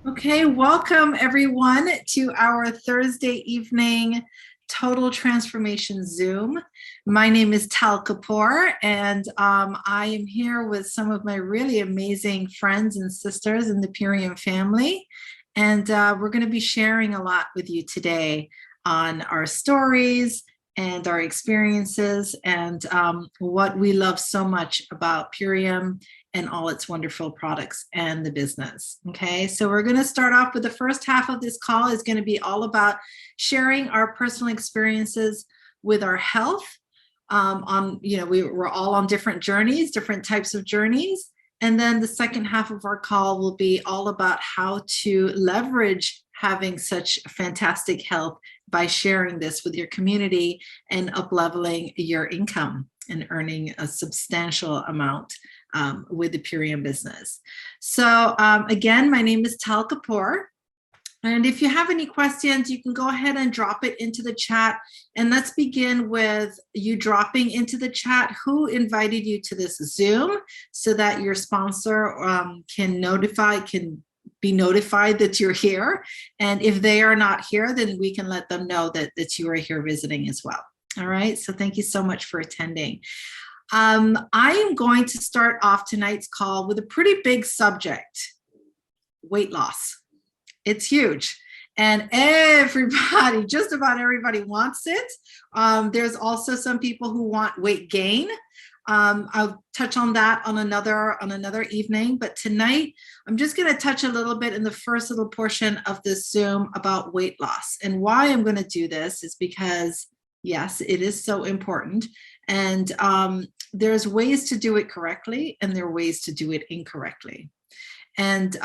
Okay, welcome everyone to our Thursday evening Total Transformation Zoom. My name is Tal Kapoor, and I am here with some of my really amazing friends and sisters in the Purium family. And we're going to be sharing a lot with you today on our stories and our experiences and what we love so much about Purium and all its wonderful products and the business. Okay, so we're going to start off with the first half of this call is going to be all about sharing our personal experiences with our health. We're all on different journeys, different types of journeys. And then the second half of our call will be all about how to leverage having such fantastic health by sharing this with your community and up-leveling your income and earning a substantial amount with the Purium business. So again, my name is Tal Kapoor. And if you have any questions, you can go ahead and drop it into the chat. And let's begin with you dropping into the chat who invited you to this Zoom so that your sponsor can be notified that you're here. And if they are not here, then we can let them know that you are here visiting as well. All right, so thank you so much for attending. I am going to start off tonight's call with a pretty big subject, weight loss. It's huge. And everybody, just about everybody wants it. There's also some people who want weight gain. I'll touch on that on another evening. But tonight, I'm just going to touch a little bit in the first little portion of this Zoom about weight loss. And why I'm going to do this is because, yes, it is so important. And there's ways to do it correctly, and there are ways to do it incorrectly. And,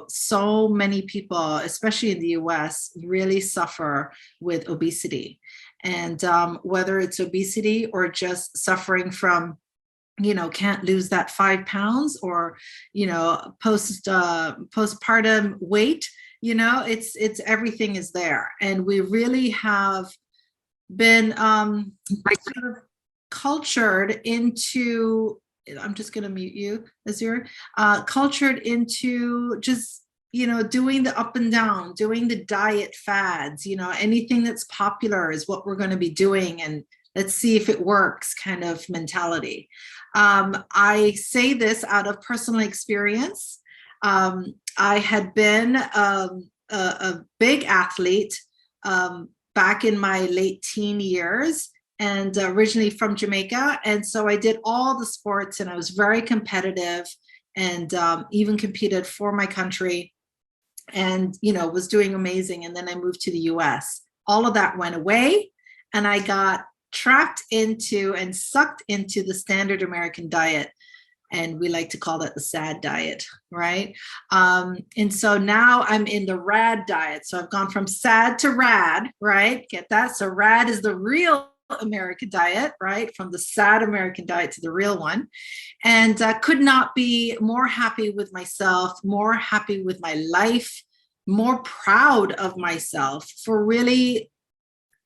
so many people, especially in the US, really suffer with obesity. And whether it's obesity or just suffering from, can't lose that 5 pounds or, postpartum weight, it's everything is there. And we really have been sort of cultured into, I'm just going to mute you, Azure, cultured into just, doing the up and down, doing the diet fads, anything that's popular is what we're going to be doing. And let's see if it works kind of mentality. I say this out of personal experience. I had been a big athlete back in my late teen years, and originally from Jamaica. And so I did all the sports and I was very competitive and even competed for my country and, was doing amazing. And then I moved to the US. All of that went away and I got trapped into and sucked into the standard American diet. And we like to call that the SAD diet, right? And so now I'm in the RAD diet. So I've gone from SAD to RAD, right? Get that? So RAD is the real American diet, right? From the sad American diet to the real one. And could not be more happy with myself, more happy with my life, more proud of myself for really,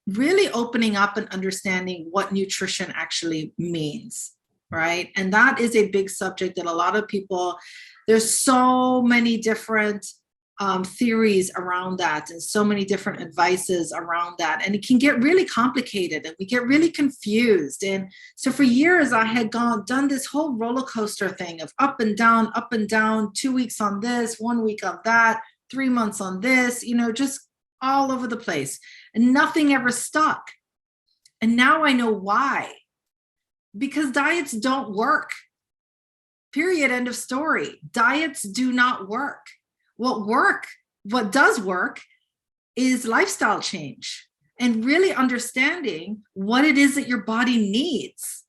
really opening up and understanding what nutrition actually means, right? And that is a big subject that a lot of people, there's so many different theories around that and so many different advices around that, and it can get really complicated and we get really confused. And so for years I had done this whole roller coaster thing of up and down, 2 weeks on this, 1 week on that, 3 months on this, just all over the place, and nothing ever stuck. And now I know why. Because diets don't work. Period. End of story. Diets do not work. What does work is lifestyle change and really understanding what it is that your body needs.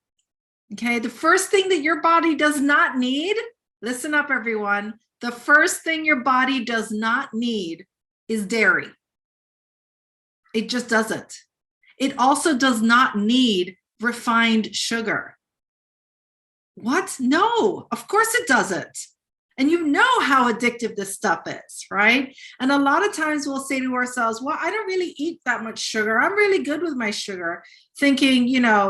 Okay, the first thing that your body does not need, listen up everyone, the first thing your body does not need is dairy. It just doesn't. It also does not need refined sugar. What? No, of course it doesn't. And you know how addictive this stuff is, right? And a lot of times we'll say to ourselves, well, I don't really eat that much sugar. I'm really good with my sugar. thinking,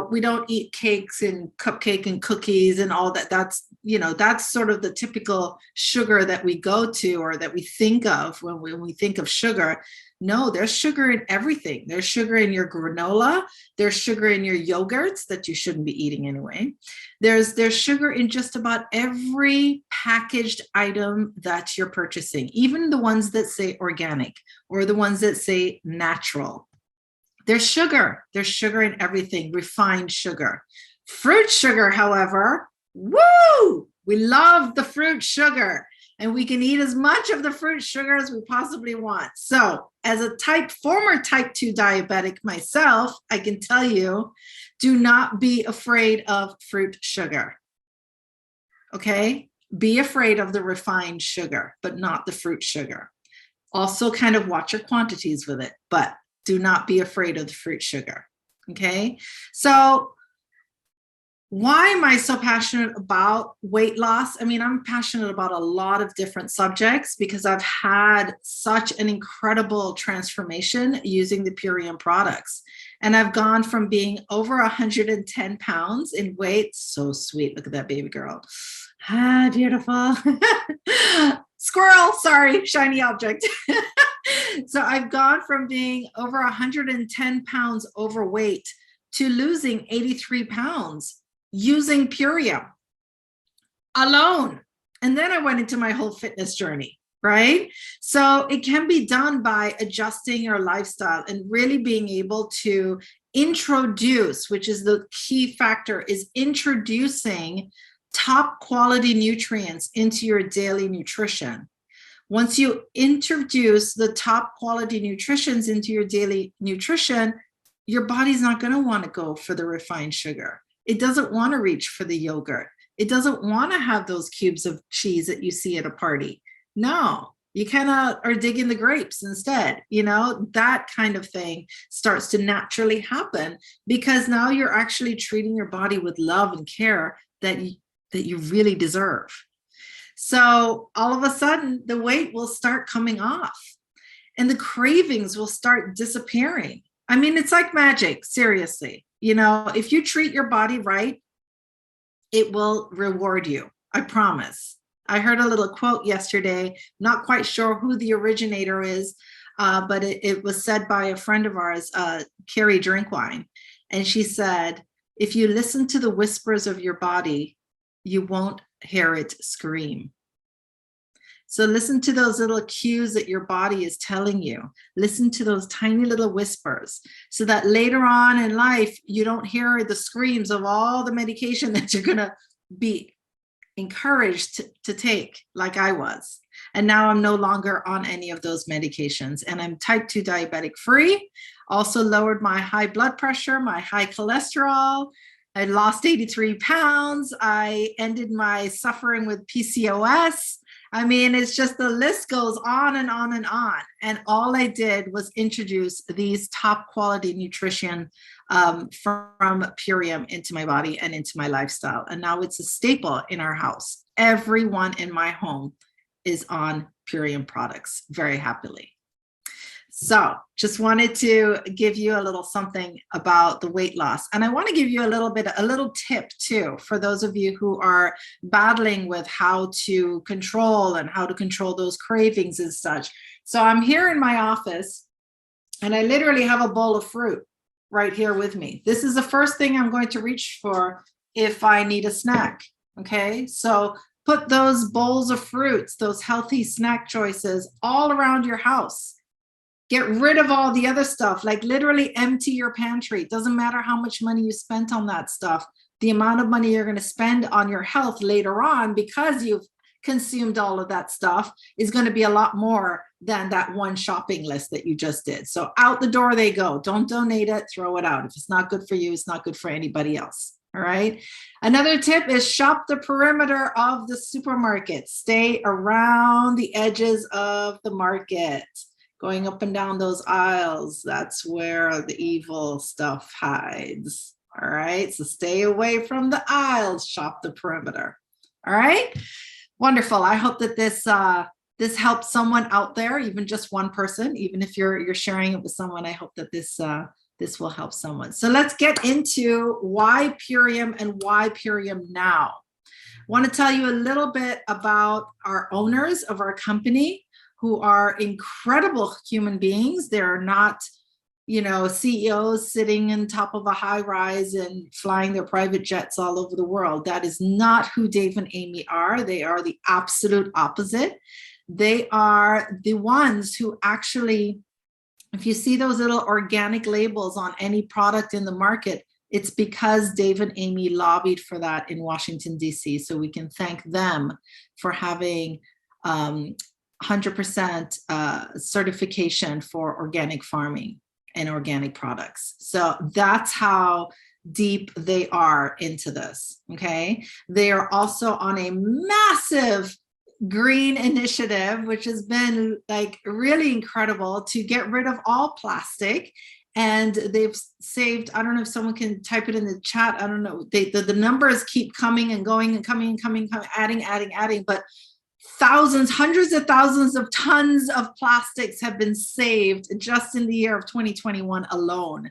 we don't eat cakes and cupcake and cookies and all that. That's sort of the typical sugar that we go to or that we think of when we think of sugar. No, there's sugar in everything. There's sugar in your granola. There's sugar in your yogurts that you shouldn't be eating anyway. There's sugar in just about every packaged item that you're purchasing, even the ones that say organic or the ones that say natural. There's sugar. There's sugar in everything, refined sugar. Fruit sugar, however, woo! We love the fruit sugar, and we can eat as much of the fruit sugar as we possibly want. So as a former type 2 diabetic myself, I can tell you, do not be afraid of fruit sugar. Okay? Be afraid of the refined sugar, but not the fruit sugar. Also kind of watch your quantities with it, but do not be afraid of the fruit sugar. Okay? So why am I so passionate about weight loss? I mean, I'm passionate about a lot of different subjects because I've had such an incredible transformation using the Purium products. And I've gone from being over 110 pounds in weight. So sweet. Look at that baby girl. Ah, beautiful. Squirrel, sorry, shiny object. So I've gone from being over 110 pounds overweight to losing 83 pounds using Purium alone. And then I went into my whole fitness journey, right? So it can be done by adjusting your lifestyle and really being able to introduce, which is the key factor, is introducing top quality nutrients into your daily nutrition. Once you introduce the top quality nutrients into your daily nutrition, your body's not going to want to go for the refined sugar. It doesn't want to reach for the yogurt. It doesn't want to have those cubes of cheese that you see at a party. No, you kind of are digging the grapes instead. That kind of thing starts to naturally happen because now you're actually treating your body with love and care that you really deserve. So all of a sudden, the weight will start coming off and the cravings will start disappearing. I mean, it's like magic, seriously. If you treat your body right, it will reward you. I promise. I heard a little quote yesterday, not quite sure who the originator is, but it was said by a friend of ours, Carrie Drinkwine. And she said, if you listen to the whispers of your body, you won't hear it scream. So listen to those little cues that your body is telling you. Listen to those tiny little whispers so that later on in life, you don't hear the screams of all the medication that you're going to be encouraged to take like I was. And now I'm no longer on any of those medications and I'm type 2 diabetic free. Also lowered my high blood pressure, my high cholesterol. I lost 83 pounds. I ended my suffering with PCOS. I mean, it's just the list goes on and on and on. And all I did was introduce these top quality nutrition from Purium into my body and into my lifestyle. And now it's a staple in our house. Everyone in my home is on Purium products very happily. So just wanted to give you a little something about the weight loss. And I want to give you a little tip too, for those of you who are battling with how to control those cravings and such. So I'm here in my office and I literally have a bowl of fruit right here with me. This is the first thing I'm going to reach for if I need a snack. Okay. So put those bowls of fruits, those healthy snack choices all around your house. Get rid of all the other stuff, like literally empty your pantry. It doesn't matter how much money you spent on that stuff. The amount of money you're going to spend on your health later on because you've consumed all of that stuff is going to be a lot more than that one shopping list that you just did. So out the door they go. Don't donate it, throw it out. If it's not good for you, it's not good for anybody else. All right. Another tip is shop the perimeter of the supermarket. Stay around the edges of the market. Going up and down those aisles, that's where the evil stuff hides. All right, so stay away from the aisles, shop the perimeter. All right, wonderful. I hope that this helps someone out there, even just one person, even if you're sharing it with someone. I hope that this this will help someone. So let's get into why Purium and why Purium now. I want to tell you a little bit about our owners of our company, who are incredible human beings. They're not, you know, CEOs sitting on top of a high rise and flying their private jets all over the world. That is not who Dave and Amy are. They are the absolute opposite. They are the ones who actually, if you see those little organic labels on any product in the market, it's because Dave and Amy lobbied for that in Washington, D.C. So we can thank them for having 100% certification for organic farming and organic products. So that's how deep they are into this, okay? They are also on a massive green initiative, which has been like really incredible, to get rid of all plastic. And they've saved, I don't know if someone can type it in the chat, I don't know, the numbers keep coming and going and coming, adding, but thousands, hundreds of thousands of tons of plastics have been saved just in the year of 2021 alone,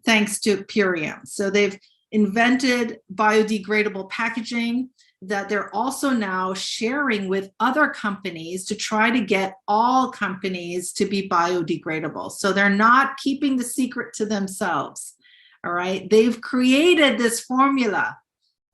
thanks to Purium. So they've invented biodegradable packaging that they're also now sharing with other companies to try to get all companies to be biodegradable. So they're not keeping the secret to themselves, all right? They've created this formula,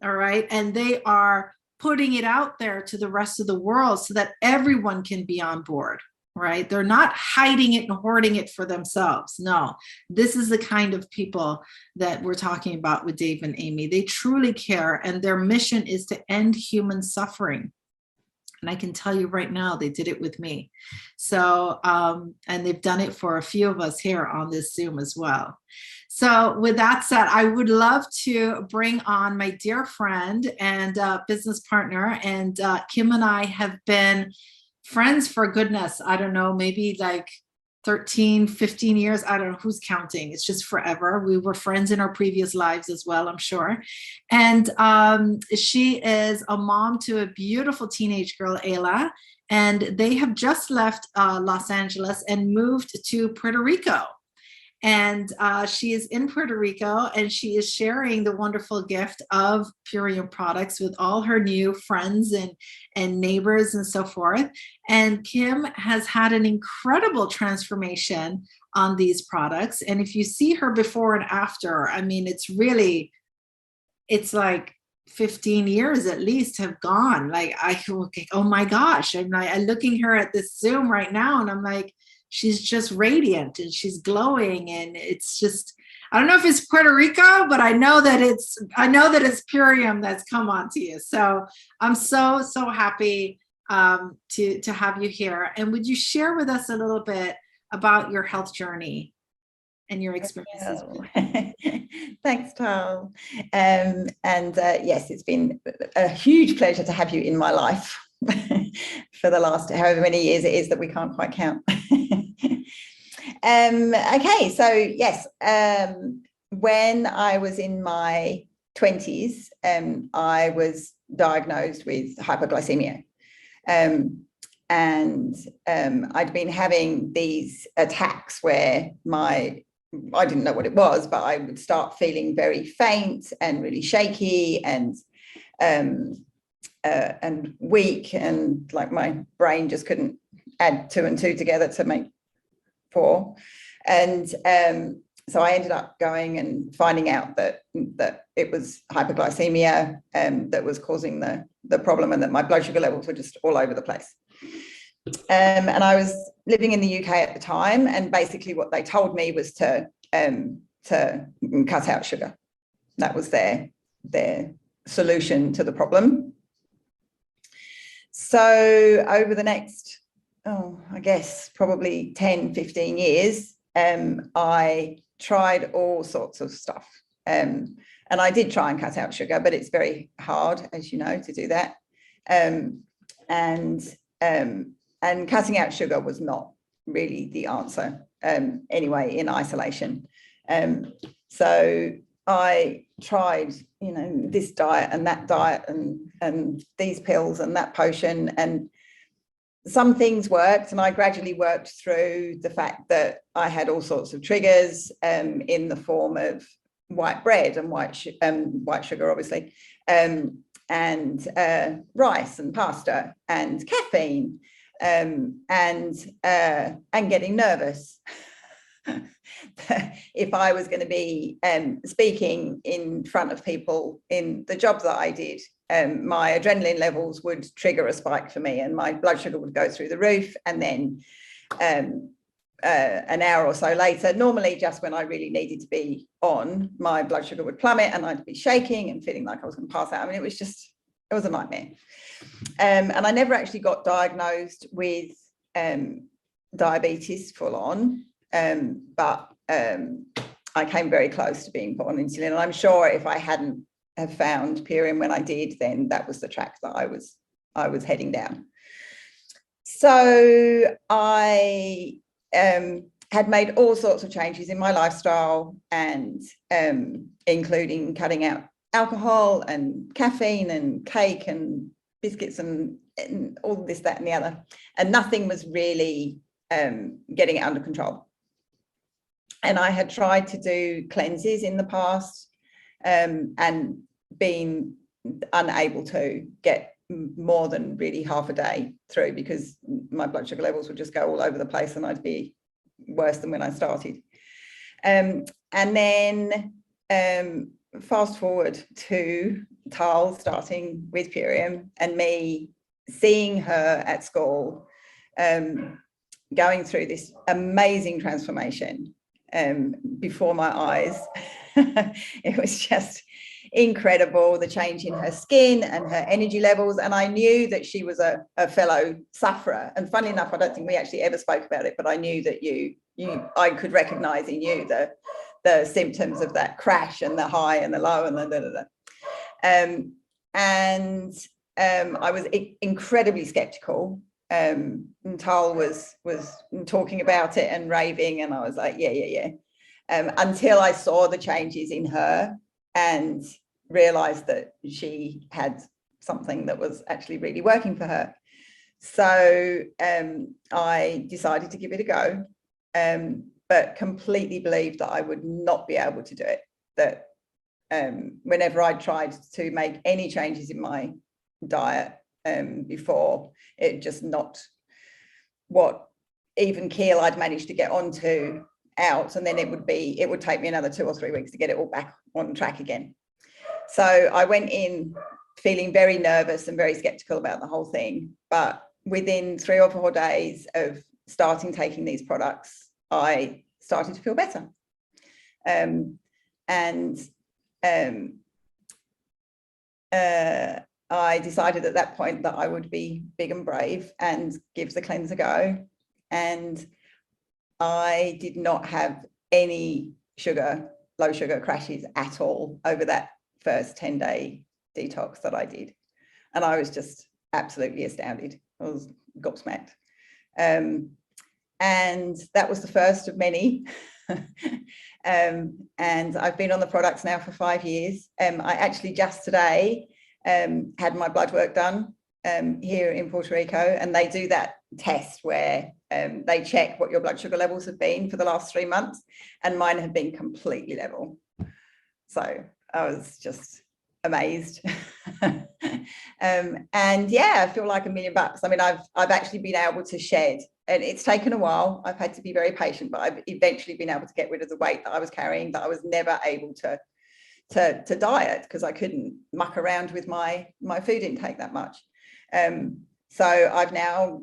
all right? And they are putting it out there to the rest of the world so that everyone can be on board, right? They're not hiding it and hoarding it for themselves. No, this is the kind of people that we're talking about with Dave and Amy. They truly care, and their mission is to end human suffering. And I can tell you right now, they did it with me. So, and they've done it for a few of us here on this Zoom as well. So with that said, I would love to bring on my dear friend and business partner. And Kim and I have been friends for goodness, I don't know, maybe like 13, 15 years. I don't know who's counting. It's just forever. We were friends in our previous lives as well, I'm sure. And she is a mom to a beautiful teenage girl, Ayla. And they have just left Los Angeles and moved to Puerto Rico. And she is in Puerto Rico, and she is sharing the wonderful gift of Purium products with all her new friends and neighbors and so forth. And Kim has had an incredible transformation on these products. And if you see her before and after, I mean, it's really, it's like 15 years at least have gone. Like, oh my gosh, I'm looking her at this Zoom right now, and I'm like, she's just radiant and she's glowing, and it's just, I don't know if it's Puerto Rico, but I know that it's Purium that's come onto you. So I'm so happy to have you here. And would you share with us a little bit about your health journey and your experiences? Thanks, Tal. Yes, it's been a huge pleasure to have you in my life for the last however many years it is that we can't quite count. Okay, so yes, when I was in my 20s, I was diagnosed with hypoglycemia. And I'd been having these attacks where I didn't know what it was, but I would start feeling very faint and really shaky and weak, and like my brain just couldn't add 2 and 2 together to make 4. And so I ended up going and finding out that it was hypoglycemia that was causing the problem, and that my blood sugar levels were just all over the place. And I was living in the UK at the time, and basically what they told me was to cut out sugar. That was their solution to the problem. So over the next, I guess probably 10, 15 years, I tried all sorts of stuff. And I did try and cut out sugar, but it's very hard, as you know, to do that. And cutting out sugar was not really the answer, anyway, in isolation. So I tried, this diet and that diet and these pills and that potion, and some things worked, and I gradually worked through the fact that I had all sorts of triggers in the form of white bread and white sugar, obviously, and rice and pasta and caffeine, and getting nervous. If I was going to be speaking in front of people in the job that I did, my adrenaline levels would trigger a spike for me, and my blood sugar would go through the roof. And then an hour or so later, normally just when I really needed to be on, my blood sugar would plummet and I'd be shaking and feeling like I was going to pass out. I mean, it was a nightmare. And I never actually got diagnosed with diabetes full on, but I came very close to being put on insulin. And I'm sure if I hadn't have found Pyrium when I did, then that was the track that I was heading down. So I had made all sorts of changes in my lifestyle, and including cutting out alcohol and caffeine and cake and biscuits and all this, that and the other. And nothing was really getting it under control. And I had tried to do cleanses in the past and been unable to get more than really half a day through, because my blood sugar levels would just go all over the place and I'd be worse than when I started. And then fast forward to Tal starting with Pyrium and me seeing her at school, going through this amazing transformation before my eyes. It was just incredible, the change in her skin and her energy levels. And I knew that she was a fellow sufferer. And funny enough, I don't think we actually ever spoke about it, but I knew that I could recognize in you the symptoms of that crash and the high and the low and the I was incredibly skeptical. And Tal was talking about it and raving, and I was like, yeah. Until I saw the changes in her and realized that she had something that was actually really working for her. So I decided to give it a go, but completely believed that I would not be able to do it. That whenever I tried to make any changes in my diet before, it just knocked what even keel I'd managed to get onto out, and then it would take me another 2 or 3 weeks to get it all back on track again. So I went in feeling very nervous and very skeptical about the whole thing, but within 3 or 4 days of starting taking these products, I started to feel better. I decided at that point that I would be big and brave and give the cleanse a go. And I did not have any low sugar crashes at all over that first 10-day detox that I did. And I was just absolutely astounded. I was gobsmacked. And that was the first of many. And I've been on the products now for 5 years. I actually just today had my blood work done here in Puerto Rico, and they do that test where they check what your blood sugar levels have been for the last 3 months, and mine have been completely level. So I was just amazed. And yeah, I feel like $1 million. I mean, I've actually been able to shed, and it's taken a while. I've had to be very patient, but I've eventually been able to get rid of the weight that I was carrying, that I was never able to diet, because I couldn't muck around with my food intake that much. So I've now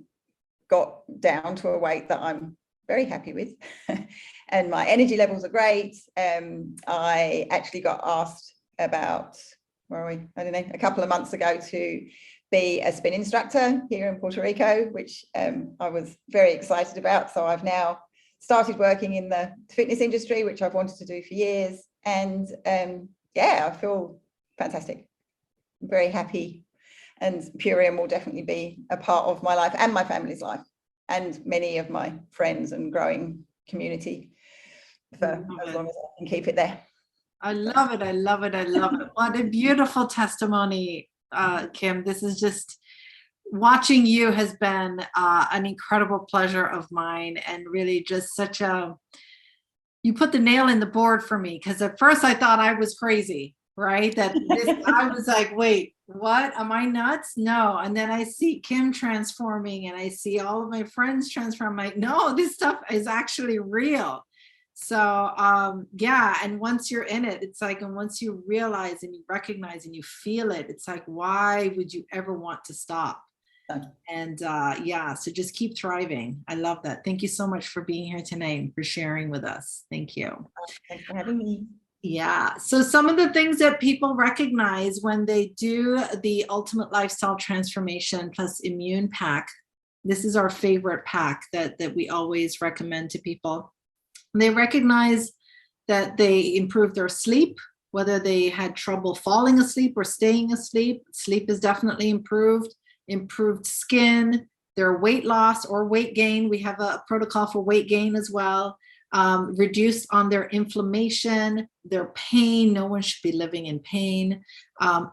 got down to a weight that I'm very happy with. And my energy levels are great. I actually got asked about, where are we? I don't know, a couple of months ago to be a spin instructor here in Puerto Rico, which I was very excited about. So I've now started working in the fitness industry, which I've wanted to do for years. And yeah, I feel fantastic. I'm very happy. And Pyrium will definitely be a part of my life and my family's life, and many of my friends and growing community for as long as I can keep it there. I love it. I love it. I love it. What a beautiful testimony, Kim. This is just watching you has been an incredible pleasure of mine, and really just such a, you put the nail in the board for me, because at first I thought I was crazy, right? That this, I was like, wait, what? Am I nuts? No. And then I see Kim transforming, and I see all of my friends transform. I'm like, no, this stuff is actually real. So yeah, and once you're in it, it's like, and once you realize and you recognize and you feel it, it's like, why would you ever want to stop? And yeah, so just keep thriving. I love that. Thank you so much for being here tonight and for sharing with us. Thank you. Thanks for having me. Yeah, so some of the things that people recognize when they do the Ultimate Lifestyle Transformation plus Immune Pack, this is our favorite pack that we always recommend to people. They recognize that they improve their sleep, whether they had trouble falling asleep or staying asleep. Sleep is definitely improved skin, their weight loss or weight gain. We have a protocol for weight gain as well. Reduced on their inflammation, their pain. No one should be living in pain.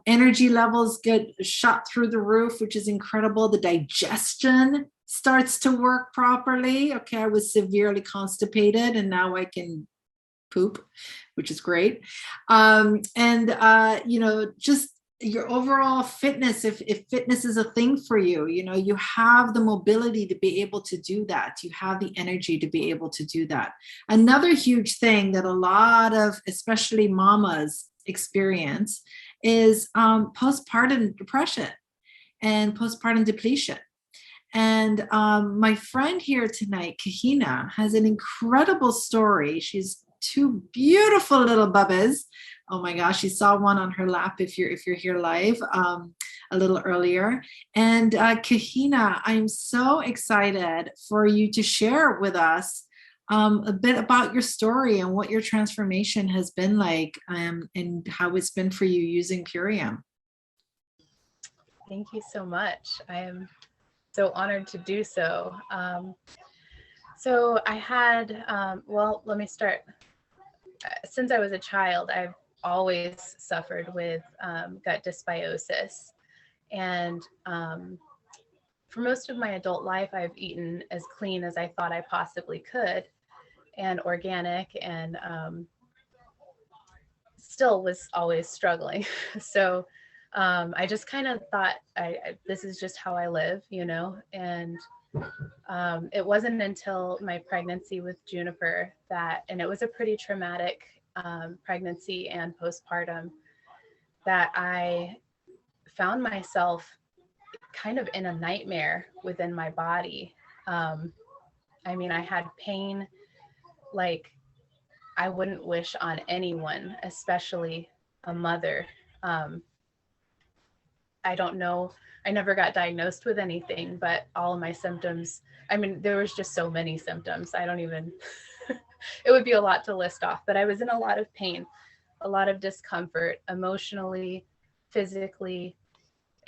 Energy levels get shot through the roof, which is incredible. The digestion starts to work properly. Okay, I was severely constipated, and now I can poop, which is great. And you know, just your overall fitness, if fitness is a thing for you, you know, you have the mobility to be able to do that. You have the energy to be able to do that. Another huge thing that a lot of, especially mamas, experience is postpartum depression and postpartum depletion. And my friend here tonight, Kahina, has an incredible story. She's two beautiful little bubbas. Oh my gosh, you saw one on her lap if you're here live a little earlier. And Kahina, I'm so excited for you to share with us a bit about your story and what your transformation has been like, and how it's been for you using Purium. Thank you so much. I am so honored to do so. So I had, well, let me start. Since I was a child, I've always suffered with gut dysbiosis. And for most of my adult life, I've eaten as clean as I thought I possibly could, and organic, and still was always struggling. So I just kind of thought, this is just how I live, you know. And it wasn't until my pregnancy with Juniper and it was a pretty traumatic pregnancy and postpartum, that I found myself kind of in a nightmare within my body. I mean, I had pain like I wouldn't wish on anyone, especially a mother. I don't know. I never got diagnosed with anything, but all of my symptoms, I mean, there was just so many symptoms. I don't even, it would be a lot to list off, but I was in a lot of pain, a lot of discomfort, emotionally, physically.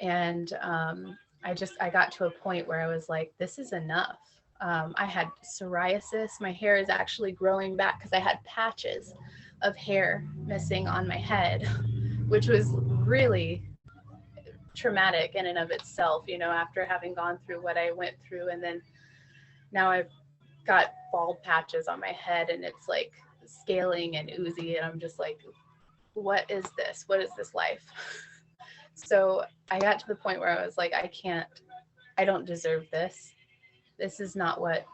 And I got to a point where I was like, this is enough. I had psoriasis. My hair is actually growing back because I had patches of hair missing on my head, which was really traumatic in and of itself, you know, after having gone through what I went through. And then now I've got bald patches on my head, and it's like scaling and oozy, and I'm just like, what is this? What is this life? So I got to the point where I was like, I don't deserve this. This is not what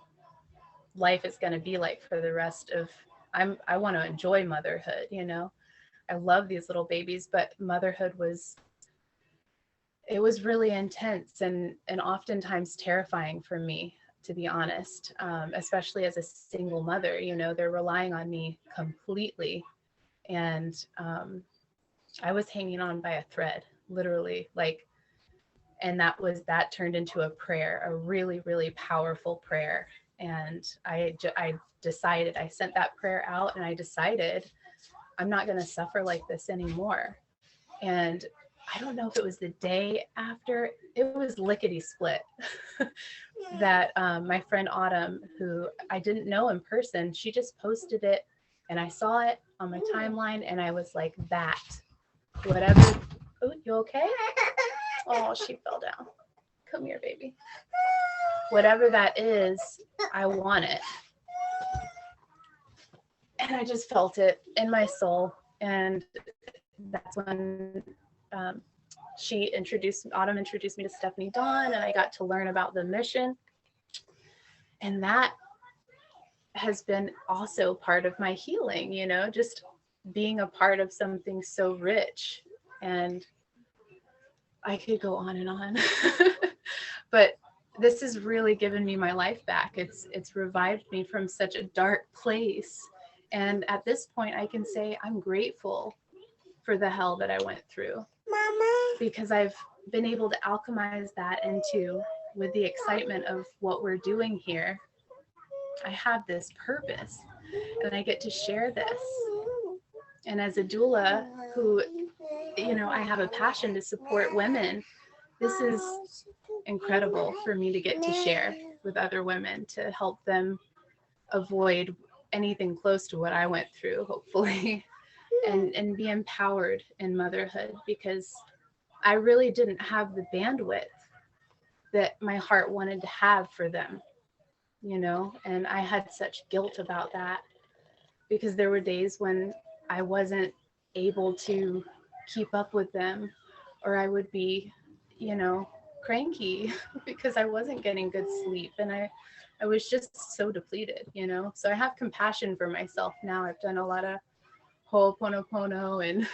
life is going to be like for the rest of, I want to enjoy motherhood, you know. I love these little babies, but motherhood was really intense and oftentimes terrifying for me, to be honest, especially as a single mother. You know, they're relying on me completely. And I was hanging on by a thread, literally, like, and that turned into a prayer, a really, really powerful prayer. And I decided, I sent that prayer out, and I decided I'm not going to suffer like this anymore. And I don't know if it was the day after, it was lickety split, that my friend Autumn, who I didn't know in person, she just posted it, and I saw it on my timeline, and I was like, that, whatever. Oh, you okay? Oh, she fell down. Come here, baby. Whatever that is, I want it. And I just felt it in my soul. And that's when Autumn introduced me to Stephanie Dawn, and I got to learn about the mission. And that has been also part of my healing, you know, just being a part of something so rich. And I could go on and on, but this has really given me my life back. It's revived me from such a dark place. And at this point, I can say I'm grateful for the hell that I went through, Mama, because I've been able to alchemize that into, with the excitement of what we're doing here, I have this purpose and I get to share this. And as a doula who, you know, I have a passion to support women, this is incredible for me to get to share with other women to help them avoid anything close to what I went through, hopefully, and be empowered in motherhood, because I really didn't have the bandwidth that my heart wanted to have for them, you know, and I had such guilt about that because there were days when I wasn't able to keep up with them, or I would be, you know, cranky because I wasn't getting good sleep, and I was just so depleted, you know. So I have compassion for myself now. I've done a lot of Ho'oponopono and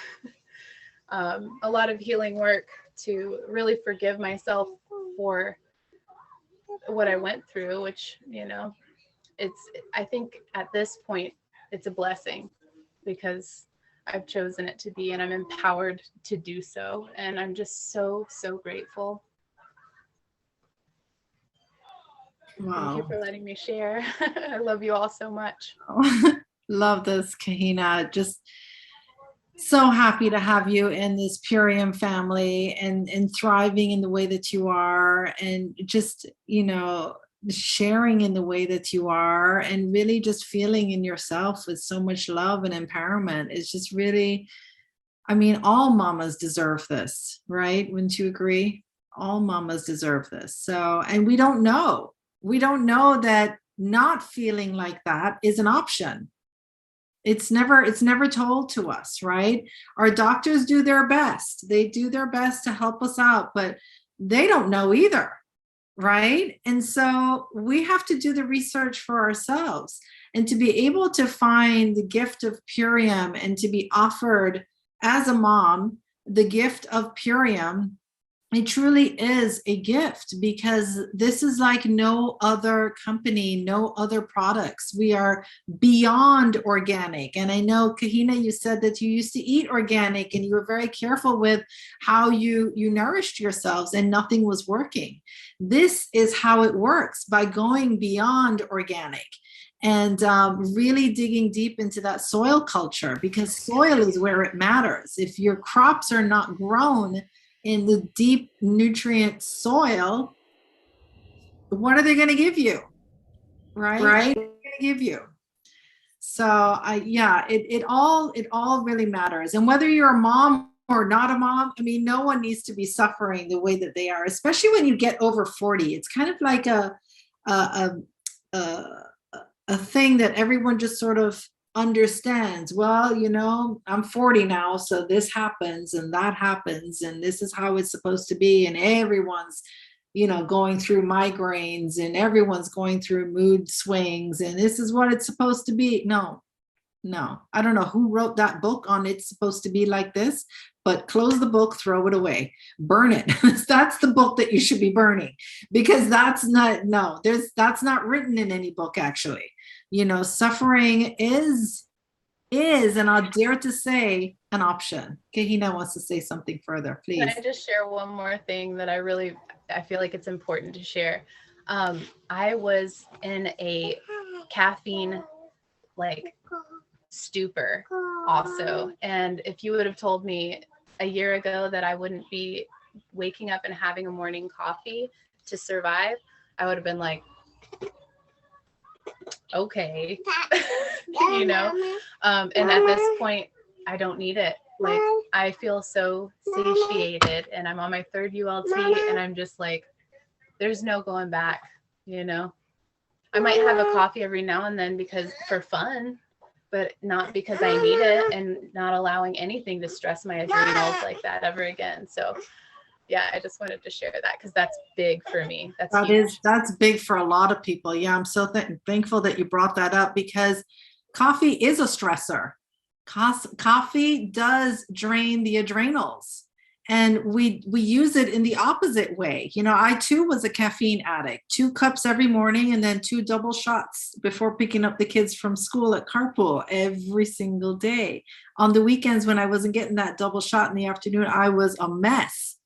a lot of healing work to really forgive myself for what I went through, which, you know, I think at this point it's a blessing because I've chosen it to be, and I'm empowered to do so. And I'm just so, so grateful. Wow. Thank you for letting me share. I love you all so much. Love this, Kahina. Just so happy to have you in this Purium family and thriving in the way that you are, and just, you know, sharing in the way that you are, and really just feeling in yourself with so much love and empowerment. It's just really, I mean, all mamas deserve this, right? Wouldn't you agree? All mamas deserve this. So, and we don't know that not feeling like that is an option. It's never told to us, right? Our doctors do their best. They do their best to help us out, but they don't know either, right? And so we have to do the research for ourselves, and to be able to find the gift of Purium and to be offered as a mom the gift of Purium. It truly is a gift, because this is like no other company, no other products. We are beyond organic. And I know, Kahina, you said that you used to eat organic and you were very careful with how you nourished yourselves and nothing was working. This is how it works, by going beyond organic and really digging deep into that soil culture, because soil is where it matters. If your crops are not grown in the deep nutrient soil, what are they going to give you? Right? What are they going to give you? So it all really matters. And whether you're a mom or not a mom, I mean, no one needs to be suffering the way that they are, especially when you get over 40. It's kind of like a thing that everyone just sort of understands. Well, you know, I'm 40 now, so this happens and that happens, and this is how it's supposed to be. And everyone's, you know, going through migraines, and everyone's going through mood swings, and this is what it's supposed to be. No, I don't know who wrote that book on it's supposed to be like this, but close the book, throw it away, burn it. That's the book that you should be burning, because that's not written in any book, actually. You know, suffering is, and I'll dare to say, an option. Kahina wants to say something further, please. Can I just share one more thing that I feel like it's important to share? I was in a caffeine stupor also. And if you would have told me a year ago that I wouldn't be waking up and having a morning coffee to survive, I would have been like, okay, you know. And at this point, I don't need it. Like, I feel so satiated, and I'm on my third ULT, and I'm just like, there's no going back, you know. I might have a coffee every now and then because for fun, but not because I need it, and not allowing anything to stress my adrenals like that ever again. So yeah, I just wanted to share that because that's big for me. That's big for a lot of people. Yeah, I'm so thankful that you brought that up, because coffee is a stressor. Coffee does drain the adrenals, and we use it in the opposite way. You know, I too was a caffeine addict. 2 cups every morning, and then 2 double shots before picking up the kids from school at carpool every single day. On the weekends, when I wasn't getting that double shot in the afternoon, I was a mess.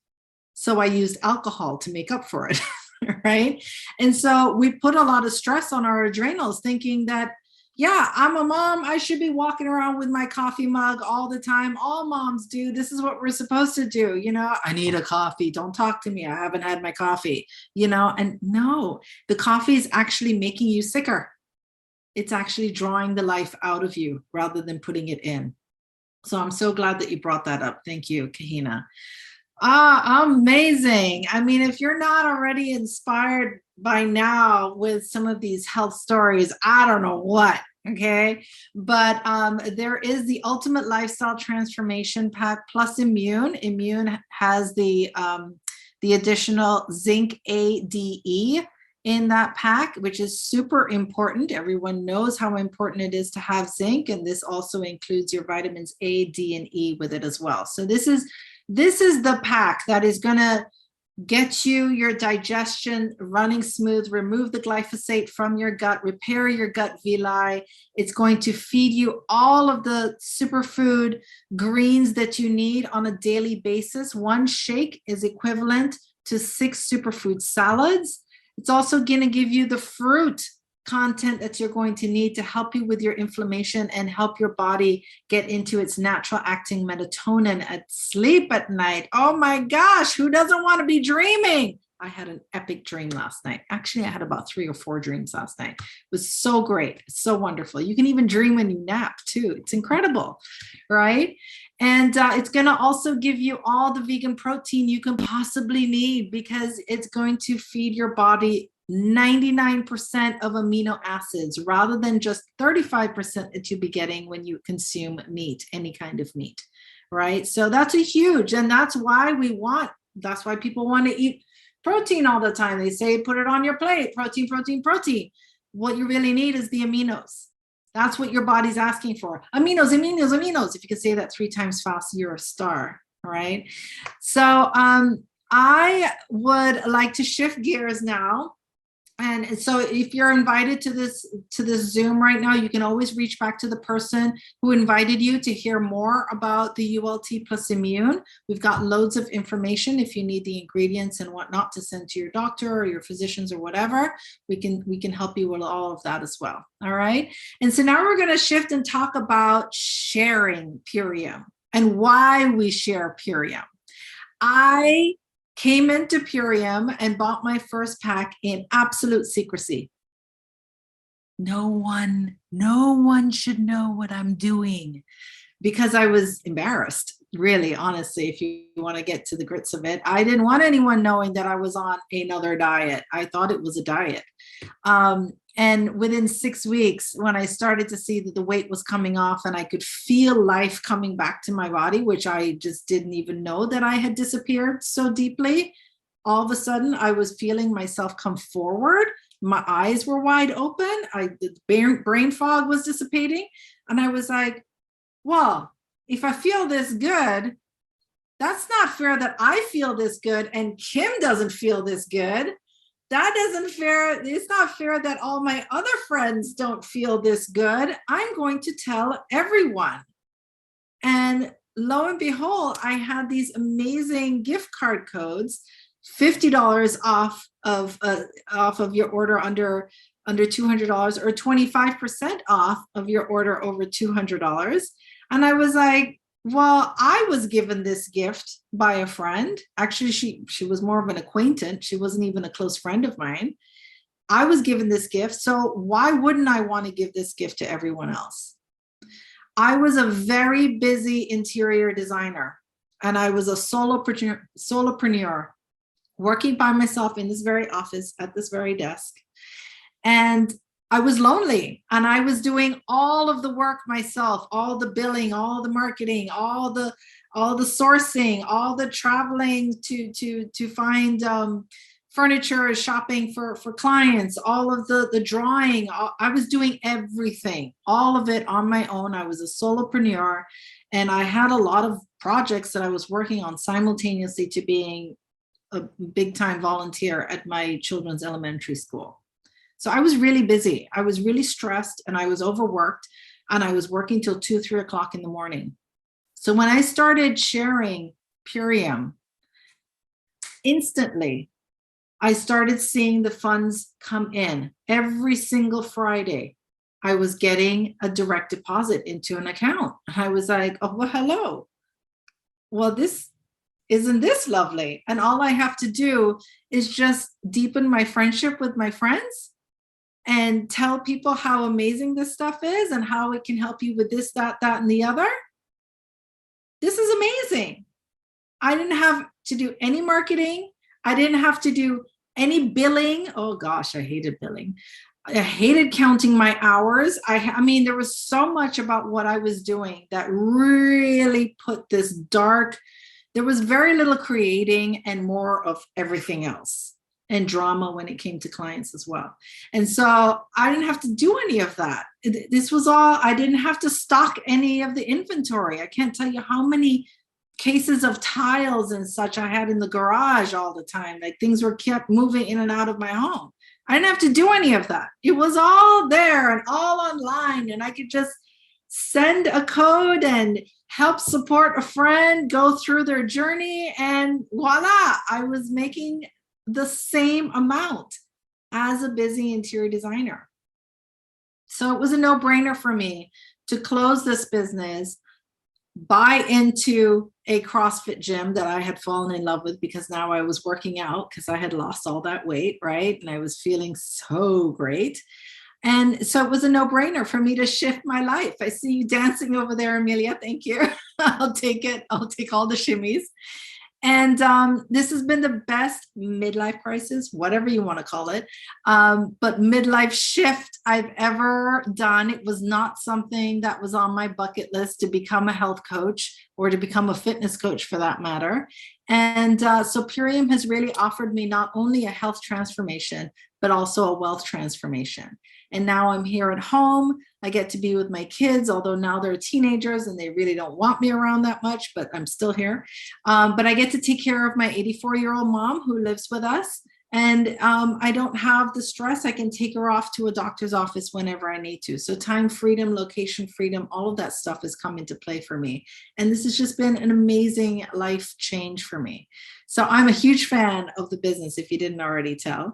So I used alcohol to make up for it, right? And so we put a lot of stress on our adrenals, thinking that, yeah, I'm a mom, I should be walking around with my coffee mug all the time. All moms do. This is what we're supposed to do. You know, I need a coffee. Don't talk to me. I haven't had my coffee, you know. And no, the coffee is actually making you sicker. It's actually drawing the life out of you rather than putting it in. So I'm so glad that you brought that up. Thank you, Kahina. Amazing. I mean, if you're not already inspired by now with some of these health stories, I don't know what, okay? But there is the Ultimate Lifestyle Transformation Pack plus Immune. Immune has the additional zinc ADE in that pack, which is super important. Everyone knows how important it is to have zinc, and this also includes your vitamins A, D, and E with it as well. So this is the pack that is going to get you your digestion running smooth, remove the glyphosate from your gut, repair your gut villi. It's going to feed you all of the superfood greens that you need on a daily basis. 1 shake is equivalent to 6 superfood salads. It's also going to give you the fruit content that you're going to need to help you with your inflammation and help your body get into its natural acting melatonin at sleep at night. Oh my gosh, who doesn't want to be dreaming? I had an epic dream last night. Actually, I had about 3 or 4 dreams last night. It was so great. It's so wonderful. You can even dream when you nap too. It's incredible, right? And it's going to also give you all the vegan protein you can possibly need, because it's going to feed your body 99% of amino acids rather than just 35% that you'll be getting when you consume meat, any kind of meat, right? So that's a huge, and that's why people want to eat protein all the time. They say, put it on your plate, protein, protein, protein. What you really need is the aminos. That's what your body's asking for. Aminos, aminos, aminos. If you can say that 3 times fast, you're a star, all right? So I would like to shift gears now. And so if you're invited to this Zoom right now, you can always reach back to the person who invited you to hear more about the ULT plus Immune. We've got loads of information if you need the ingredients and whatnot to send to your doctor or your physicians or whatever. We can help you with all of that as well. All right. And so now we're going to shift and talk about sharing Purium and why we share Purium. I came into Purium and bought my first pack in absolute secrecy. No one should know what I'm doing, because I was embarrassed, really, honestly, if you want to get to the grits of it. I didn't want anyone knowing that I was on another diet. I thought it was a diet. And within 6 weeks, when I started to see that the weight was coming off and I could feel life coming back to my body, which I just didn't even know that I had disappeared so deeply, all of a sudden I was feeling myself come forward. My eyes were wide open. The brain fog was dissipating. And I was like, well, if I feel this good, that's not fair that I feel this good and Kim doesn't feel this good. That isn't fair. It's not fair that all my other friends don't feel this good. I'm going to tell everyone. And lo and behold, I had these amazing gift card codes, $50 off of your order under $200, or 25% off of your order over $200. And I was like, well, I was given this gift by a friend. Actually, she was more of an acquaintance. She wasn't even a close friend of mine. I was given this gift. So why wouldn't I want to give this gift to everyone else? I was a very busy interior designer, and I was a solopreneur working by myself in this very office at this very desk. And I was lonely, and I was doing all of the work myself, all the billing, all the marketing, all the sourcing, all the traveling to find furniture, shopping for clients, all of the drawing. I was doing everything, all of it on my own. I was a solopreneur, and I had a lot of projects that I was working on simultaneously to being a big time volunteer at my children's elementary school. So I was really busy. I was really stressed, and I was overworked, and I was working till 2, 3 o'clock in the morning. So when I started sharing Purium, instantly, I started seeing the funds come in every single Friday. I was getting a direct deposit into an account. I was like, oh, well, hello. Well, isn't this lovely? And all I have to do is just deepen my friendship with my friends and tell people how amazing this stuff is and how it can help you with this, that, and the other. This is amazing. I didn't have to do any marketing. I didn't have to do any billing. Oh gosh, I hated billing. I hated counting my hours. I mean, there was so much about what I was doing that really put this dark, there was very little creating and more of everything else, and drama when it came to clients as well. And so I didn't have to do any of that. This was all, I didn't have to stock any of the inventory. I can't tell you how many cases of tiles and such I had in the garage all the time. Like, things were kept moving in and out of my home. I didn't have to do any of that. It was all there and all online, and I could just send a code and help support a friend go through their journey, and voila, I was making the same amount as a busy interior designer. So it was a no-brainer for me to close this business, buy into a CrossFit gym that I had fallen in love with, because now I was working out because I had lost all that weight, right? And I was feeling so great. And so it was a no-brainer for me to shift my life. I see you dancing over there, Amelia. Thank you. I'll take it. I'll take all the shimmies. And this has been the best midlife crisis, whatever you want to call it, but midlife shift I've ever done. It was not something that was on my bucket list to become a health coach or to become a fitness coach for that matter. And so Purium has really offered me not only a health transformation, but also a wealth transformation. And now I'm here at home. I get to be with my kids, although now they're teenagers and they really don't want me around that much, but I'm still here. But I get to take care of my 84-year-old mom who lives with us. And I don't have the stress. I can take her off to a doctor's office whenever I need to. So time freedom, location freedom, all of that stuff has come into play for me. And this has just been an amazing life change for me. So I'm a huge fan of the business, if you didn't already tell.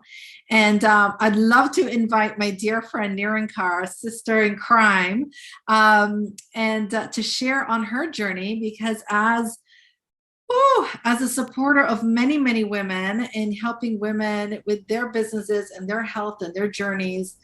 And I'd love to invite my dear friend Nirankar, sister in crime, and to share on her journey, because as a supporter of many, many women in helping women with their businesses and their health and their journeys,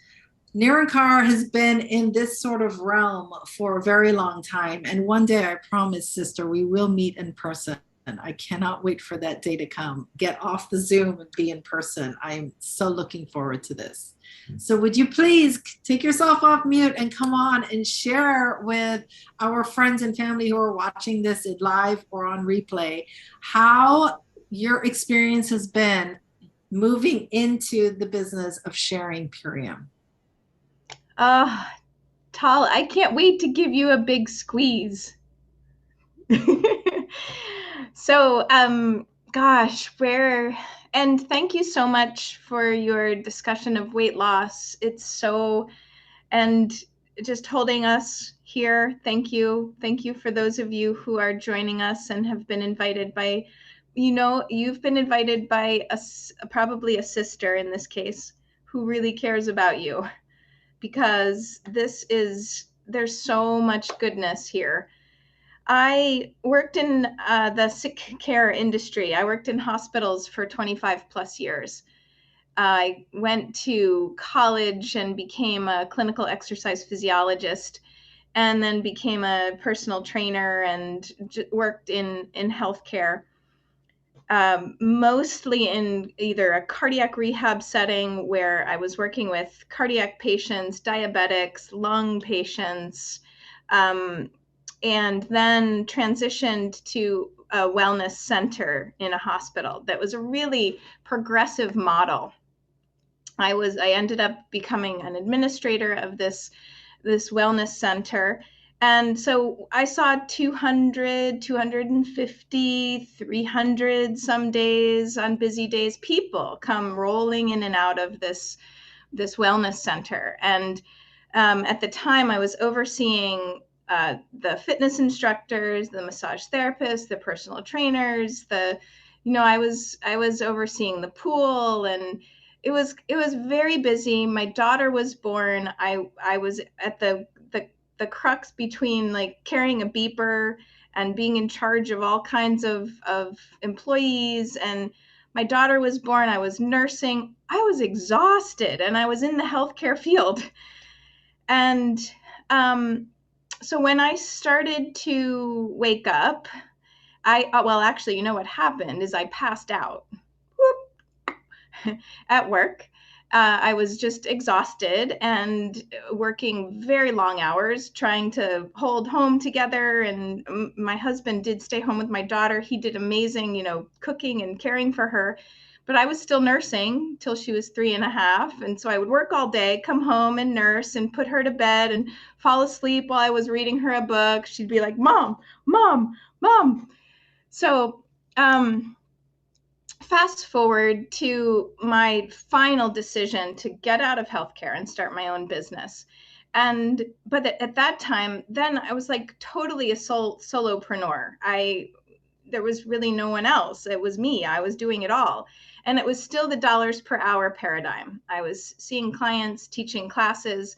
Nirankar has been in this sort of realm for a very long time. And one day, I promise, sister, we will meet in person. And I cannot wait for that day to come. Get off the Zoom and be in person. I'm so looking forward to this. So would you please take yourself off mute and come on and share with our friends and family who are watching this live or on replay how your experience has been moving into the business of sharing Purium. Tal, I can't wait to give you a big squeeze. So, gosh, and thank you so much for your discussion of weight loss. And just holding us here. Thank you. Thank you for those of you who are joining us and have been invited by, you've been invited by probably a sister in this case, who really cares about you, because there's so much goodness here. I worked in the sick care industry. I worked in hospitals for 25 plus years. I went to college and became a clinical exercise physiologist, and then became a personal trainer and worked in healthcare. mostly in either a cardiac rehab setting where I was working with cardiac patients, diabetics, lung patients, and then transitioned to a wellness center in a hospital that was a really progressive model. I ended up becoming an administrator of this wellness center. And so I saw 200, 250, 300 some days on busy days, people come rolling in and out of this wellness center. And at the time I was overseeing the fitness instructors, the massage therapists, the personal trainers, I was overseeing the pool, and it was very busy. My daughter was born. I was at the crux between like carrying a beeper and being in charge of all kinds of employees. And my daughter was born. I was nursing. I was exhausted, and I was in the healthcare field. And so when I started to wake up, actually, what happened is I passed out at work. I was just exhausted and working very long hours trying to hold home together. And my husband did stay home with my daughter. He did amazing, cooking and caring for her. But I was still nursing till she was 3.5. And so I would work all day, come home and nurse and put her to bed and fall asleep while I was reading her a book. She'd be like, Mom, Mom, Mom. So, fast forward to my final decision to get out of healthcare and start my own business. But at that time, then I was like totally a solopreneur. There was really no one else. It was me. I was doing it all. And it was still the dollars per hour paradigm. I was seeing clients, teaching classes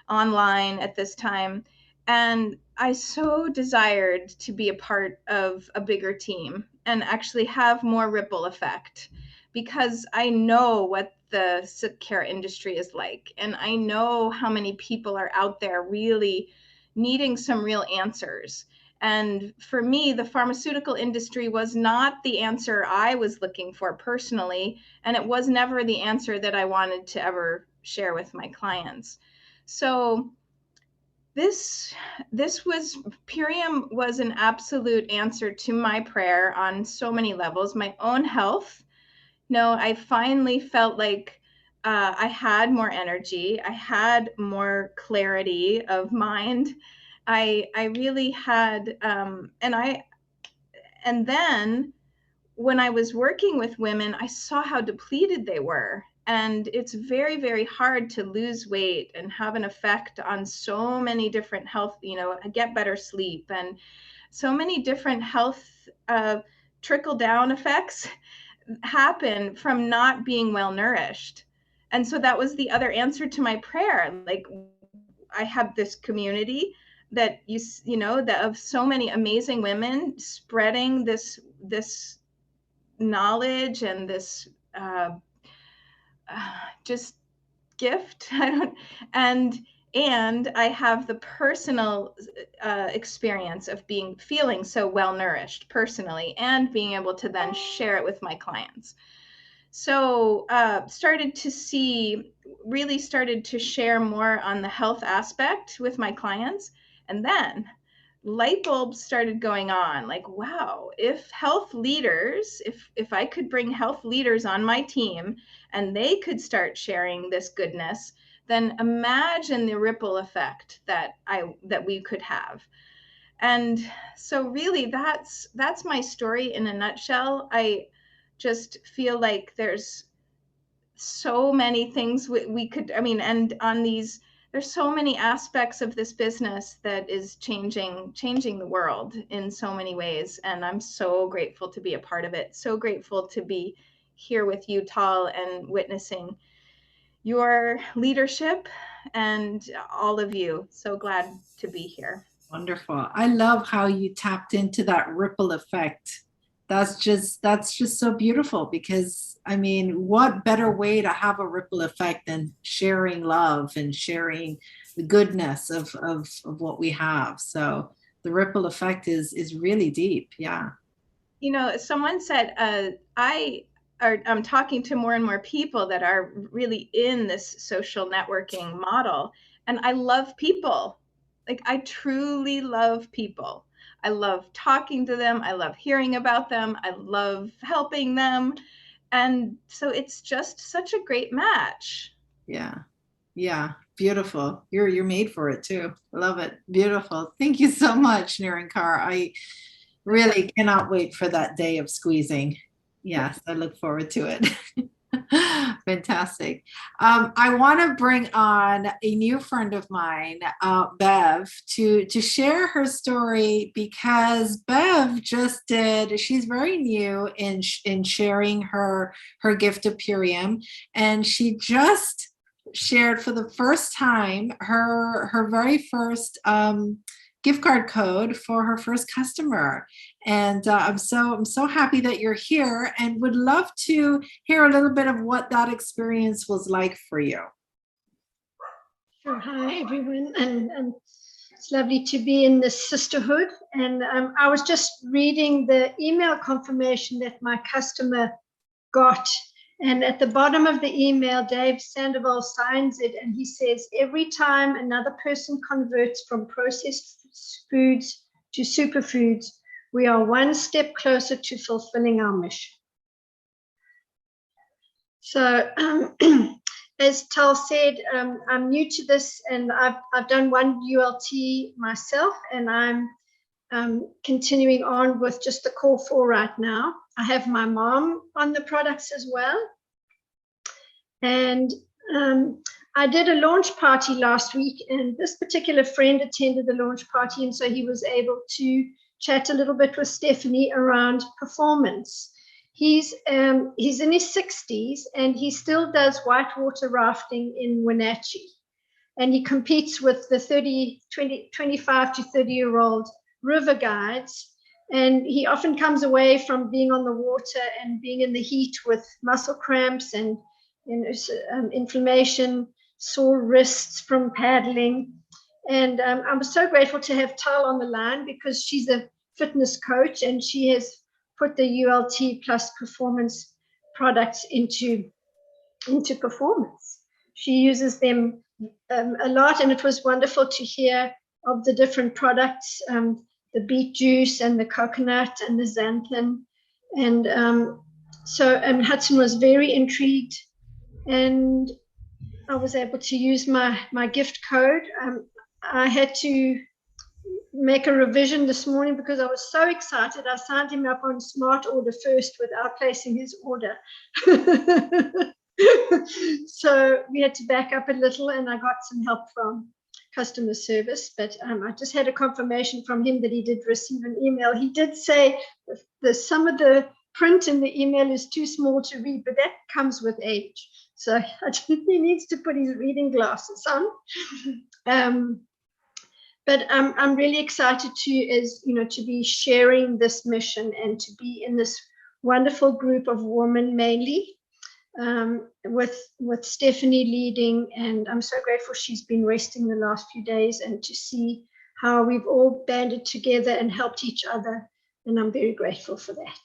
online at this time. And I so desired to be a part of a bigger team and actually have more ripple effect, because I know what the sick care industry is like. And I know how many people are out there really needing some real answers. And for me, the pharmaceutical industry was not the answer I was looking for personally. And it was never the answer that I wanted to ever share with my clients. So this was Purium was an absolute answer to my prayer on so many levels. My own health. I finally felt like I had more energy. I had more clarity of mind. I really had, and then when I was working with women, I saw how depleted they were. And it's very, very hard to lose weight and have an effect on so many different health, get better sleep, and so many different health trickle down effects happen from not being well nourished. And so that was the other answer to my prayer. Like, I have this community that that of so many amazing women spreading this knowledge and this just gift. And I have the personal experience of feeling so well nourished personally, and being able to then share it with my clients. So started to share more on the health aspect with my clients. And then light bulbs started going on, like, wow, if health leaders, if I could bring health leaders on my team and they could start sharing this goodness, then imagine the ripple effect that we could have. And so really that's my story in a nutshell. I just feel like there's so many things we could, and on these, there's so many aspects of this business that is changing the world in so many ways. And I'm so grateful to be a part of it. So grateful to be here with you, Tal, and witnessing your leadership and all of you. So glad to be here. Wonderful. I love how you tapped into that ripple effect. That's just so beautiful, because what better way to have a ripple effect than sharing love and sharing the goodness of what we have. So the ripple effect is really deep. Yeah. you know, someone said, I'm talking to more and more people that are really in this social networking model. And I love people. Like, I truly love people. I love talking to them. I love hearing about them. I love helping them. And so it's just such a great match. Yeah. Yeah. Beautiful. You're made for it too. Love it. Beautiful. Thank you so much, Nirankar. I really cannot wait for that day of squeezing. Yes, I look forward to it. Fantastic. I want to bring on a new friend of mine, Bev, to share her story, because Bev just did. She's very new in sharing her gift of Purium, and she just shared for the first time her very first gift card code for her first customer. And I'm so happy that you're here, and would love to hear a little bit of what that experience was like for you. Sure. Hi, everyone. And it's lovely to be in this sisterhood. And I was just reading the email confirmation that my customer got. And at the bottom of the email, Dave Sandoval signs it, and he says, every time another person converts from processed foods to superfoods, we are one step closer to fulfilling our mission. So as Tal said, I'm new to this, and I've done one ULT myself, and I'm continuing on with just the core 4 right now. I have my mom on the products as well. And I did a launch party last week, and this particular friend attended the launch party, and so he was able to chat a little bit with Stephanie around performance. He's in his 60s, and he still does whitewater rafting in Wenatchee, and he competes with the 25 to 30-year-old river guides. And he often comes away from being on the water and being in the heat with muscle cramps and inflammation, sore wrists from paddling. And I'm so grateful to have Tal on the line, because she's a fitness coach, and she has put the ULT plus performance products into performance. She uses them a lot, and it was wonderful to hear of the different products, the beet juice and the coconut and the xanthan. And so Hudson was very intrigued, and I was able to use my gift code. I had to make a revision this morning because I was so excited. I signed him up on Smart Order first without placing his order. So we had to back up a little, and I got some help from customer service, but I just had a confirmation from him that he did receive an email. He did say some of the print in the email is too small to read, but that comes with age. So I think he needs to put his reading glasses on. But I'm really excited to be sharing this mission and to be in this wonderful group of women, mainly with Stephanie leading. And I'm so grateful she's been resting the last few days, and to see how we've all banded together and helped each other. And I'm very grateful for that.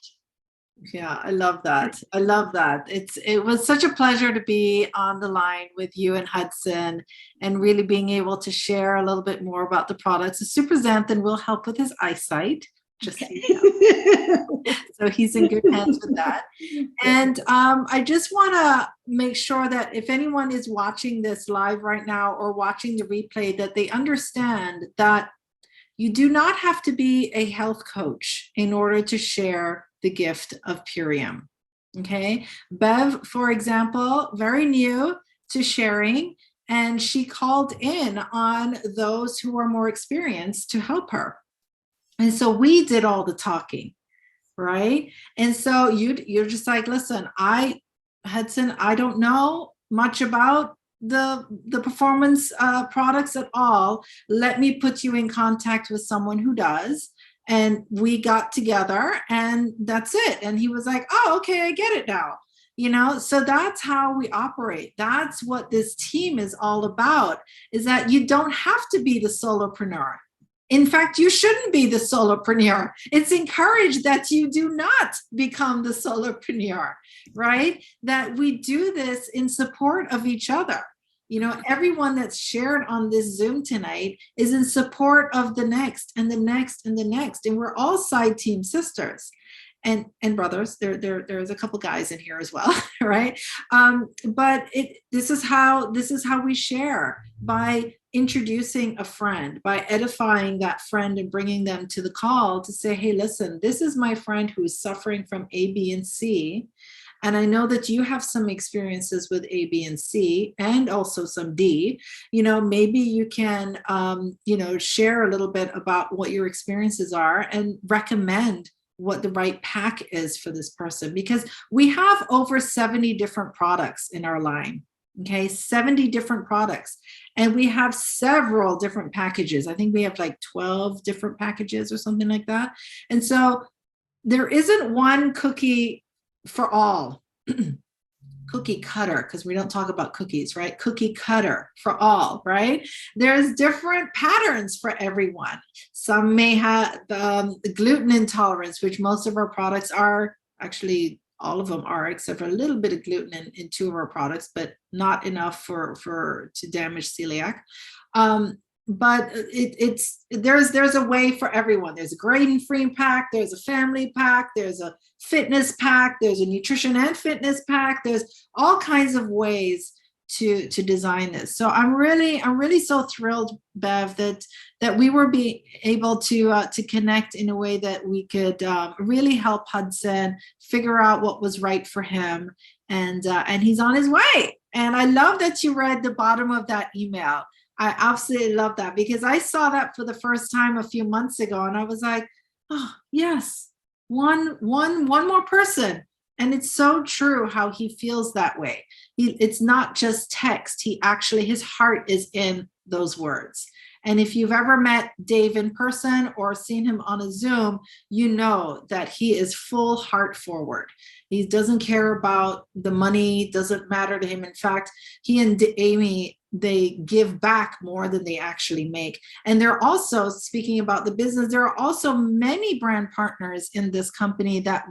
Yeah, I love that. I love that. It was such a pleasure to be on the line with you and Hudson, and really being able to share a little bit more about the products. The Super Xanthan will help with his eyesight, just so you know. So he's in good hands with that. And I just want to make sure that if anyone is watching this live right now or watching the replay, that they understand that you do not have to be a health coach in order to share the gift of Purium. Okay, Bev, for example, very new to sharing, and she called in on those who are more experienced to help her. And so we did all the talking, right? And so you're just like, listen, Hudson, I don't know much about the performance products at all. Let me put you in contact with someone who does. And we got together, and that's it. And he was like, oh, okay, I get it now. So that's how we operate. That's what this team is all about, is that you don't have to be the solopreneur. In fact, you shouldn't be the solopreneur. It's encouraged that you do not become the solopreneur, right? That we do this in support of each other. You know, everyone that's shared on this Zoom tonight is in support of the next and the next and the next. And we're all side team sisters and brothers. There's a couple guys in here as well, right? But this is how we share, by introducing a friend, by edifying that friend and bringing them to the call to say, hey, listen, this is my friend who is suffering from A, B, and C. And I know that you have some experiences with A, B, and C, and also some D. You know, maybe you can, share a little bit about what your experiences are and recommend what the right pack is for this person, because we have over 70 different products in our line. Okay, 70 different products. And we have several different packages. I think we have like 12 different packages or something like that. And so there isn't one cookie for all. Cookie cutter, because we don't talk about cookies, right? Cookie cutter for all, right? There's different patterns for everyone. Some may have gluten intolerance, which most of our products are. Actually, all of them are, except for a little bit of gluten in 2 of our products, but not enough to damage celiac. But there's a way for everyone. There's a grain-free pack, there's a family pack, there's a fitness pack, there's a nutrition and fitness pack. There's all kinds of ways to design this. So I'm really so thrilled, Bev, that we were able to connect in a way that we could really help Hudson figure out what was right for him, and he's on his way. And I love that you read the bottom of that email. I absolutely love that, because I saw that for the first time a few months ago, and I was like, oh yes, one more person. And it's so true how he feels that way. It's not just text. His heart is in those words. And if you've ever met Dave in person or seen him on a Zoom, you know that he is full heart forward. He doesn't care about the money, doesn't matter to him. In fact, he and Amy, they give back more than they actually make. And they're also, speaking about the business, there are also many brand partners in this company that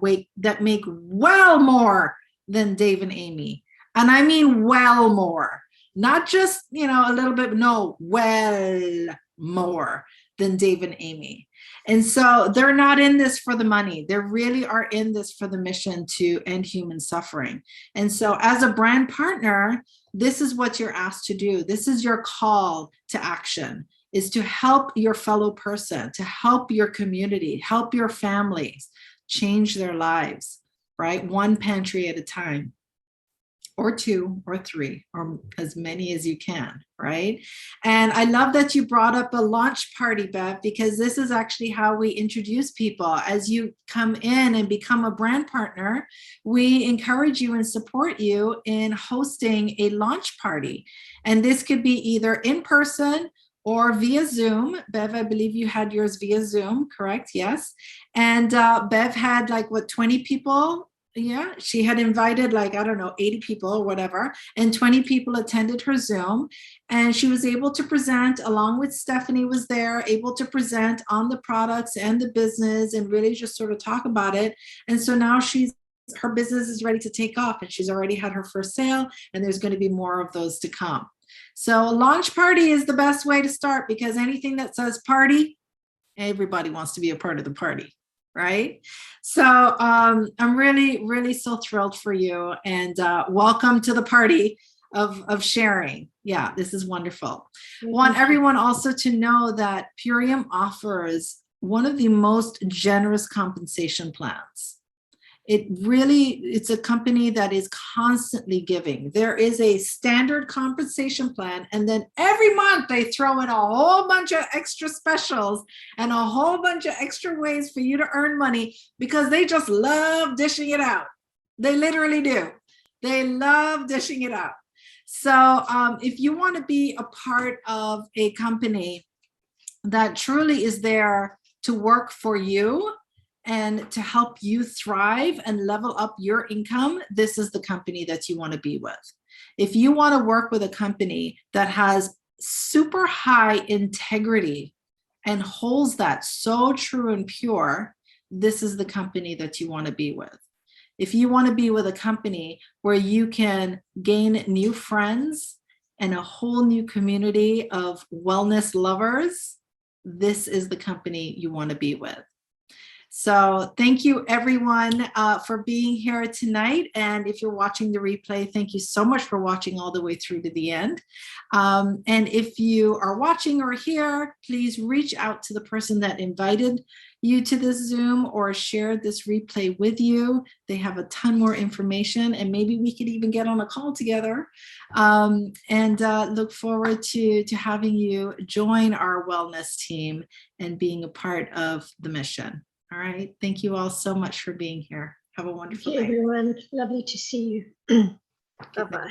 make well more than Dave and Amy. And I mean well more. Not just, a little bit, no, well more than Dave and Amy. And so they're not in this for the money. They really are in this for the mission to end human suffering. And so as a brand partner, this is what you're asked to do. This is your call to action, is to help your fellow person, to help your community, help your families change their lives, right? One pantry at a time, or 2 or 3, or as many as you can, right? And I love that you brought up a launch party, Bev, because this is actually how we introduce people. As you come in and become a brand partner, we encourage you and support you in hosting a launch party. And this could be either in person or via Zoom. Bev, I believe you had yours via Zoom, correct? Yes. And Bev had 20 people. Yeah, she had invited 80 people or whatever, and 20 people attended her Zoom, and she was able to present, along with Stephanie was there, able to present on the products and the business and really just sort of talk about it. And so now her business is ready to take off, and she's already had her first sale, and there's going to be more of those to come. So launch party is the best way to start, because anything that says party, everybody wants to be a part of the party. Right? So I'm really, really so thrilled for you, and welcome to the party of sharing. Yeah, this is wonderful. Want everyone also to know that Purium offers one of the most generous compensation plans. It's a company that is constantly giving. There is a standard compensation plan, and then every month they throw in a whole bunch of extra specials and a whole bunch of extra ways for you to earn money, because they just love dishing it out. They literally do. They love dishing it out. So if you want to be a part of a company that truly is there to work for you and to help you thrive and level up your income, this is the company that you want to be with. If you want to work with a company that has super high integrity and holds that so true and pure, this is the company that you want to be with. If you want to be with a company where you can gain new friends and a whole new community of wellness lovers, this is the company you want to be with. So thank you everyone for being here tonight. And if you're watching the replay, thank you so much for watching all the way through to the end. And if you are watching or here, please reach out to the person that invited you to this Zoom or shared this replay with you. They have a ton more information, and maybe we could even get on a call together. And look forward to having you join our wellness team and being a part of the mission. All right. Thank you all so much for being here. Have a wonderful Thank you, day. everyone. Lovely to see you. Bye-bye.